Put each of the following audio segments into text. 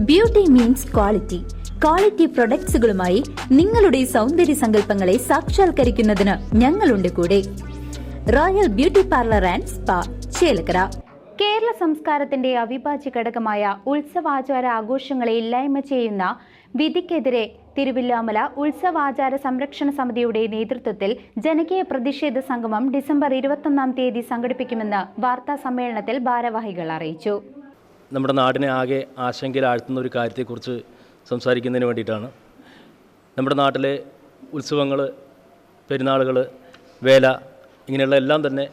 Beauty means quality. Quality പ്രൊഡക്ട്സുകളുമായി നിങ്ങളുടെ സൗന്ദര്യ സങ്കല്പങ്ങളെ സാക്ഷാത്കരിക്കുന്നതിന് ഞങ്ങളുണ്ട് കൂടെ. Royal beauty parlour and spa, Chelakkara. Kerala സംസ്കാരത്തിന്റെ അവിഭാജ്യ ഘടകമായ ഉത്സവാചാര ആഘോഷങ്ങളെ ഇല്ലായ്മ ചെയ്യുന്ന വിധിക്കെതിരെ തിരുവില്ലാമല ഉത്സവാചാര സംരക്ഷണ സമിതിയുടെ നേതൃത്വത്തിൽ ജനകീയ പ്രതിഷേധ സംഗമം ഡിസംബർ 21 തീയതി സംഘടിപ്പിക്കുമെന്ന് വാർത്താ സമ്മേളനത്തിൽ ഭാരവാഹികൾ അറിയിച്ചു. നമ്മുടെ നാടിനെ ആകെ ആശങ്കയിലാഴ്ത്തുന്ന ഒരു കാര്യത്തെക്കുറിച്ച് സംസാരിക്കുന്നതിന് വേണ്ടിയിട്ടാണ്. നമ്മുടെ നാട്ടിലെ ഉത്സവങ്ങൾ, പെരുന്നാളുകൾ, വേല, ഇങ്ങനെയുള്ള എല്ലാം തന്നെ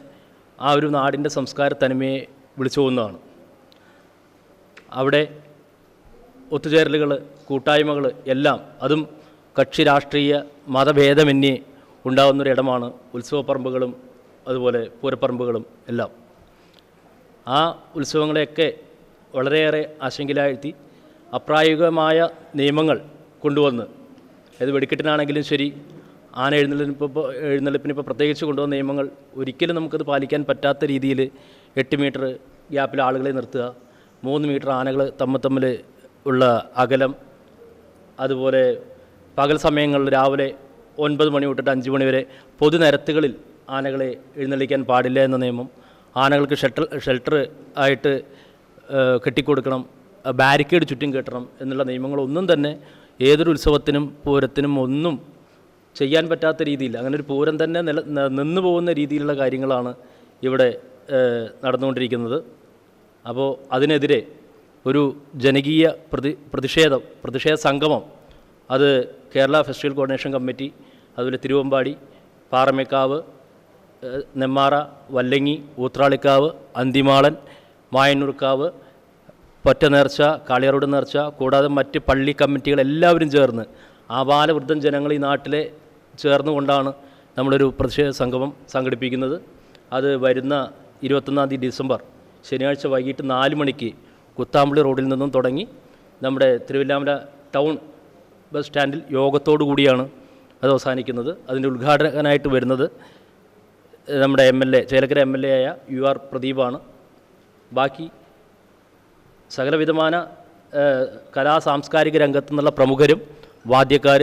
ആ ഒരു നാടിൻ്റെ സംസ്കാര തനിമയെ വിളിച്ചു പോകുന്നതാണ്. അവിടെ ഒത്തുചേരലുകൾ, കൂട്ടായ്മകൾ എല്ലാം, അതും കക്ഷി രാഷ്ട്രീയ മതഭേദമന്യേ ഉണ്ടാകുന്നൊരിടമാണ് ഉത്സവപ്പറമ്പുകളും അതുപോലെ പൂരപ്പറമ്പുകളും എല്ലാം. ആ ഉത്സവങ്ങളെയൊക്കെ വളരെയേറെ ആശങ്കയിലാഴ്ത്തി അപ്രായോഗികമായ നിയമങ്ങൾ കൊണ്ടുവന്ന്, അത് വെടിക്കെട്ടിനാണെങ്കിലും ശരി, ആന എഴുന്നള്ളിപ്പിന് ഇപ്പോൾ പ്രത്യേകിച്ച് കൊണ്ടുവന്ന നിയമങ്ങൾ ഒരിക്കലും നമുക്കത് പാലിക്കാൻ പറ്റാത്ത രീതിയിൽ 8 മീറ്റർ ഗ്യാപ്പിൽ ആളുകളെ നിർത്തുക, 3 മീറ്റർ ആനകൾ തമ്മിൽ ഉള്ള അകലം, അതുപോലെ പകൽ സമയങ്ങളിൽ രാവിലെ 9 മണി തൊട്ടിട്ട് 5 മണി വരെ പൊതുനിരത്തുകളിൽ ആനകളെ എഴുന്നള്ളിക്കാൻ പാടില്ല എന്ന നിയമം, ആനകൾക്ക് ഷെൽട്ടർ ആയിട്ട് കെട്ടിക്കൊടുക്കണം, ബാരിക്കേഡ് ചുറ്റും കെട്ടണം എന്നുള്ള നിയമങ്ങളൊന്നും തന്നെ ഏതൊരു ഉത്സവത്തിനും പൂരത്തിനും ഒന്നും ചെയ്യാൻ പറ്റാത്ത രീതിയിൽ, അങ്ങനെ ഒരു പൂരം തന്നെ നിന്നു പോകുന്ന രീതിയിലുള്ള കാര്യങ്ങളാണ് ഇവിടെ നടന്നുകൊണ്ടിരിക്കുന്നത്. അപ്പോൾ അതിനെതിരെ ഒരു ജനകീയ പ്രതിഷേധ സംഗമം, അത് കേരള ഫെസ്റ്റിവൽ കോർഡിനേഷൻ കമ്മിറ്റി, അതുപോലെ തിരുവമ്പാടി, പാറമേക്കാവ്, നെമ്മാറ, വല്ലങ്ങി, ഊത്രാളിക്കാവ്, അന്തിമാളൻ, മായന്നൂർക്കാവ്, പൊറ്റനേർച്ച, കാളിയാറോട് നേർച്ച, കൂടാതെ മറ്റ് പള്ളി കമ്മിറ്റികൾ എല്ലാവരും ചേർന്ന് ആബാലവൃദ്ധം ജനങ്ങൾ ഈ നാട്ടിലെ ചേർന്നുകൊണ്ടാണ് നമ്മളൊരു പ്രതിഷേധ സംഗമം സംഘടിപ്പിക്കുന്നത്. അത് വരുന്ന 21 ഡിസംബർ ശനിയാഴ്ച വൈകിട്ട് 4 മണിക്ക് കുത്താമ്പള്ളി റോഡിൽ നിന്നും തുടങ്ങി നമ്മുടെ തിരുവില്ലാമല ടൗൺ ബസ് സ്റ്റാൻഡിൽ യോഗത്തോടു കൂടിയാണ് അത് അവസാനിക്കുന്നത്. അതിൻ്റെ ഉദ്ഘാടകനായിട്ട് വരുന്നത് നമ്മുടെ ചേലക്കര MLA ആയ UR പ്രദീപാണ്. ബാക്കി സകലവിധമായ സാംസ്കാരിക രംഗത്തു നിന്നുള്ള പ്രമുഖരും, വാദ്യക്കാർ,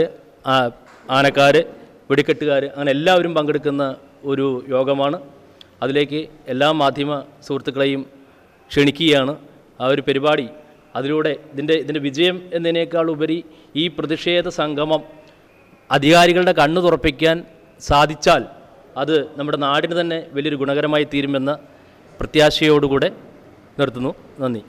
ആനക്കാർ, വെടിക്കെട്ടുകാർ, അങ്ങനെ എല്ലാവരും പങ്കെടുക്കുന്ന ഒരു യോഗമാണ്. അതിലേക്ക് എല്ലാ മാധ്യമ സുഹൃത്തുക്കളെയും ക്ഷണിക്കുകയാണ്. ആ ഒരു പരിപാടി, അതിലൂടെ ഇതിൻ്റെ വിജയം എന്നതിനേക്കാൾ ഉപരി ഈ പ്രതിഷേധ സംഗമം അധികാരികളുടെ കണ്ണു തുറപ്പിക്കാൻ സാധിച്ചാൽ അത് നമ്മുടെ നാടിന് തന്നെ വലിയൊരു ഗുണകരമായി തീരുമെന്ന പ്രത്യാശയോടുകൂടെ നിർത്തുന്നു. നന്ദി.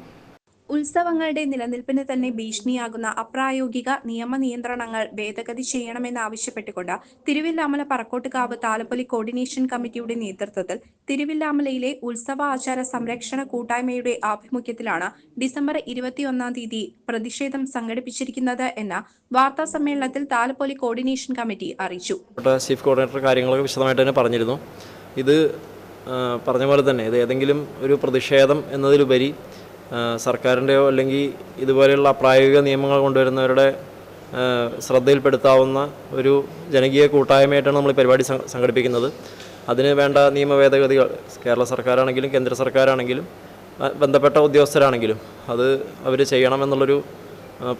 ഉത്സവങ്ങളുടെ നിലനിൽപ്പിന് തന്നെ ഭീഷണിയാകുന്ന അപ്രായോഗിക നിയമനിയന്ത്രണങ്ങൾ ഭേദഗതി ചെയ്യണമെന്നാവശ്യപ്പെട്ടുകൊണ്ട് തിരുവില്ലാമല പറക്കോട്ടുകാവ് താലപ്പൊലി കോർഡിനേഷൻ കമ്മിറ്റിയുടെ നേതൃത്വത്തിൽ തിരുവില്ലാമലയിലെ ഉത്സവ ആചാര സംരക്ഷണ കൂട്ടായ്മയുടെ ആഭിമുഖ്യത്തിലാണ് ഡിസംബർ 21 തീയതി പ്രതിഷേധം സംഘടിപ്പിച്ചിരിക്കുന്നത് എന്ന് വാർത്താ സമ്മേളനത്തിൽ താലപ്പൊലി കോർഡിനേഷൻ കമ്മിറ്റി അറിയിച്ചു. ചീഫ് കോർഡിനേറ്റർ കാര്യങ്ങളൊക്കെ വിശദമായിട്ട് തന്നെ പറഞ്ഞിരുന്നു. ഇത് പറഞ്ഞ പോലെ തന്നെ ഇത് ഏതെങ്കിലും ഒരു പ്രതിഷേധം എന്നതിലുപരി സർക്കാരിൻ്റെയോ അല്ലെങ്കിൽ ഇതുപോലെയുള്ള അപ്രായോഗിക നിയമങ്ങൾ കൊണ്ടുവരുന്നവരുടെ ശ്രദ്ധയിൽപ്പെടുത്താവുന്ന ഒരു ജനകീയ കൂട്ടായ്മയായിട്ടാണ് നമ്മൾ ഈ പരിപാടി സംഘടിപ്പിക്കുന്നത്. അതിന് വേണ്ട നിയമ ഭേദഗതികൾ കേരള സർക്കാരാണെങ്കിലും കേന്ദ്ര സർക്കാരാണെങ്കിലും ബന്ധപ്പെട്ട ഉദ്യോഗസ്ഥരാണെങ്കിലും അത് അവർ ചെയ്യണമെന്നുള്ളൊരു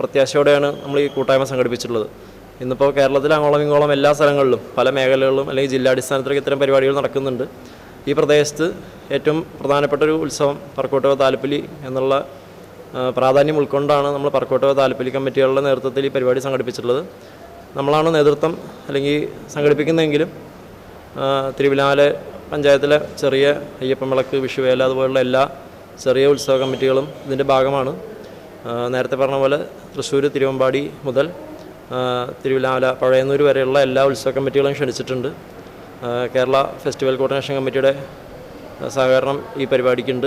പ്രത്യാശയോടെയാണ് നമ്മൾ ഈ കൂട്ടായ്മ സംഘടിപ്പിച്ചിട്ടുള്ളത്. ഇന്നിപ്പോൾ കേരളത്തിൽ അങ്ങോളം ഇങ്ങോളം എല്ലാ സ്ഥലങ്ങളിലും പല മേഖലകളിലും അല്ലെങ്കിൽ ജില്ലാടിസ്ഥാനത്തിലൊക്കെ ഇത്തരം പരിപാടികൾ നടക്കുന്നുണ്ട്. ഈ പ്രദേശത്ത് ഏറ്റവും പ്രധാനപ്പെട്ടൊരു ഉത്സവം പറക്കോട്ടുകാവ് താലപ്പൊലി എന്നുള്ള പ്രാധാന്യം ഉൾക്കൊണ്ടാണ് നമ്മൾ പറക്കോട്ടുകാവ് താലപ്പൊലി കമ്മിറ്റികളുടെ നേതൃത്വത്തിൽ ഈ പരിപാടി സംഘടിപ്പിച്ചിട്ടുള്ളത്. നമ്മളാണ് നേതൃത്വം അല്ലെങ്കിൽ സംഘടിപ്പിക്കുന്നതെങ്കിലും തിരുവില്ലാമല പഞ്ചായത്തിലെ ചെറിയ അയ്യപ്പൻ വിളക്ക്, വിഷുവേല, അതുപോലുള്ള എല്ലാ ചെറിയ ഉത്സവ കമ്മിറ്റികളും ഇതിൻ്റെ ഭാഗമാണ്. നേരത്തെ പറഞ്ഞ പോലെ തൃശ്ശൂർ, തിരുവമ്പാടി മുതൽ തിരുവില്ലാമല, പഴയന്നൂർ വരെയുള്ള എല്ലാ ഉത്സവ കമ്മിറ്റികളും ക്ഷണിച്ചിട്ടുണ്ട്. കേരള ഫെസ്റ്റിവൽ കോർഡിനേഷൻ കമ്മിറ്റിയുടെ സഹകരണം ഈ പരിപാടിക്കുണ്ട്.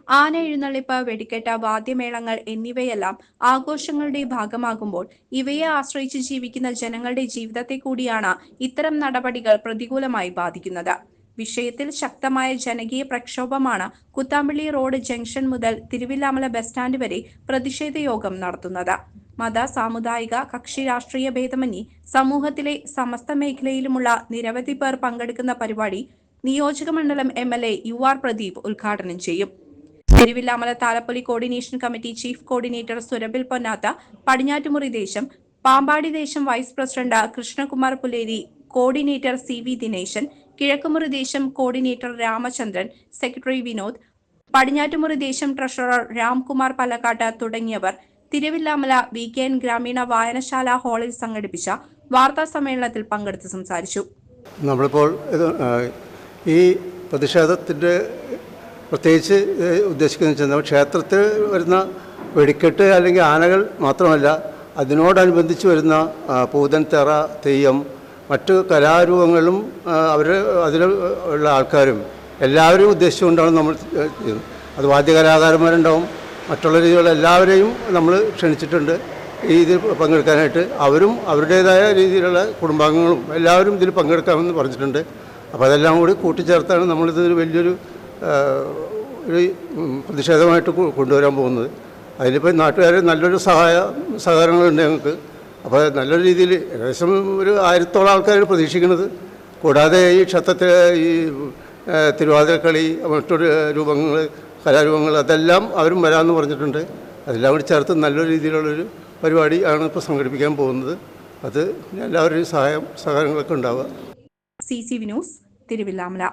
ആന എഴുന്നള്ളിപ്പ്, വെടിക്കെട്ട്, വാദ്യമേളങ്ങൾ എന്നിവയെല്ലാം ആഘോഷങ്ങളുടെ ഭാഗമാകുമ്പോൾ ഇവയെ ആശ്രയിച്ച് ജീവിക്കുന്ന ജനങ്ങളുടെ ജീവിതത്തെ കൂടിയാണ് ഇത്തരം നടപടികൾ പ്രതികൂലമായി ബാധിക്കുന്നത്. വിഷയത്തിൽ ശക്തമായ ജനകീയ പ്രക്ഷോഭമാണ് കുത്താമ്പള്ളി റോഡ് ജംഗ്ഷൻ മുതൽ തിരുവില്ലാമല ബസ് സ്റ്റാൻഡ് വരെ പ്രതിഷേധ യോഗം നടത്തുന്നത്. മത, സാമുദായിക, കക്ഷി രാഷ്ട്രീയ ഭേദമന്യേ സമൂഹത്തിലെ സമസ്ത മേഖലയിലുമുള്ള നിരവധി പേർ പങ്കെടുക്കുന്ന പരിപാടി നിയോജകമണ്ഡലം MLA UR പ്രദീപ് ഉദ്ഘാടനം ചെയ്യും. Thiruvilwamala Thalappoli coordination committee chief coordinator Surabhil Ponnatha, Padinjattumuri ദേശം, പാമ്പാടി ദേശം vice president Krishnakumar Puleri, coordinator CV Dineshan, Kizhakkumuri ദേശം കോർഡിനേറ്റർ രാമചന്ദ്രൻ, സെക്രട്ടറി വിനോദ്, പടിഞ്ഞാറ്റുമുറി ദേശം ട്രഷറർ രാംകുമാർ പല്ലക്കാട്ട് തുടങ്ങിയവർ തിരുവില്ലാമല VKN ഗ്രാമീണ വായനശാല ഹാളിൽ സംഘടിപ്പിച്ച വാർത്താ സമ്മേളനത്തിൽ പങ്കെടുത്ത് സംസാരിച്ചു. നമ്മളിപ്പോൾ ഈ പ്രതിഷേധത്തിൻ്റെ പ്രത്യേകിച്ച് ഉദ്ദേശിക്കുന്നത് വെച്ചാൽ ക്ഷേത്രത്തിൽ വരുന്ന വെടിക്കെട്ട് അല്ലെങ്കിൽ ആനകൾ മാത്രമല്ല, അതിനോടനുബന്ധിച്ച് വരുന്ന പൂതൻ, തെറ, തെയ്യം, മറ്റു കലാരൂപങ്ങളും അതിൽ ഉള്ള ആൾക്കാരും എല്ലാവരും ഉദ്ദേശിച്ചുകൊണ്ടാണ് നമ്മൾ ചെയ്യുന്നത്. അത് വാദ്യകലാകാരന്മാരുണ്ടാവും, മറ്റുള്ള രീതിയിലുള്ള എല്ലാവരെയും നമ്മൾ ക്ഷണിച്ചിട്ടുണ്ട് ഇതിൽ പങ്കെടുക്കാനായിട്ട്. അവരും അവരുടേതായ രീതിയിലുള്ള കുടുംബാംഗങ്ങളും എല്ലാവരും ഇതിൽ പങ്കെടുക്കാമെന്ന് പറഞ്ഞിട്ടുണ്ട്. അപ്പോൾ അതെല്ലാം കൂടി കൂട്ടിച്ചേർത്താണ് നമ്മളിതൊരു വലിയൊരു പ്രതിഷേധമായിട്ട് കൊണ്ടുവരാൻ പോകുന്നത്. അതിലിപ്പോൾ നാട്ടുകാർ നല്ലൊരു സഹകരണങ്ങളുണ്ട് ഞങ്ങൾക്ക്. അപ്പോൾ നല്ലൊരു രീതിയിൽ ഏകദേശം ഒരു 1000-ഓളം ആൾക്കാർ പ്രതീക്ഷിക്കുന്നത്. കൂടാതെ ഈ ക്ഷേത്രത്തിൽ ഈ തിരുവാതിരക്കളി, മറ്റൊരു രൂപങ്ങൾ, കലാരൂപങ്ങൾ, അതെല്ലാം അവരും വരാമെന്ന് പറഞ്ഞിട്ടുണ്ട്. അതെല്ലാം കൂടി ചേർത്ത് നല്ലൊരു രീതിയിലുള്ളൊരു പരിപാടി ആണ് ഇപ്പോൾ സംഘടിപ്പിക്കാൻ പോകുന്നത്. അത് എല്ലാവരുടെയും സഹകരണങ്ങളൊക്കെ ഉണ്ടാവുക. CCV news, Thiruvilwamala.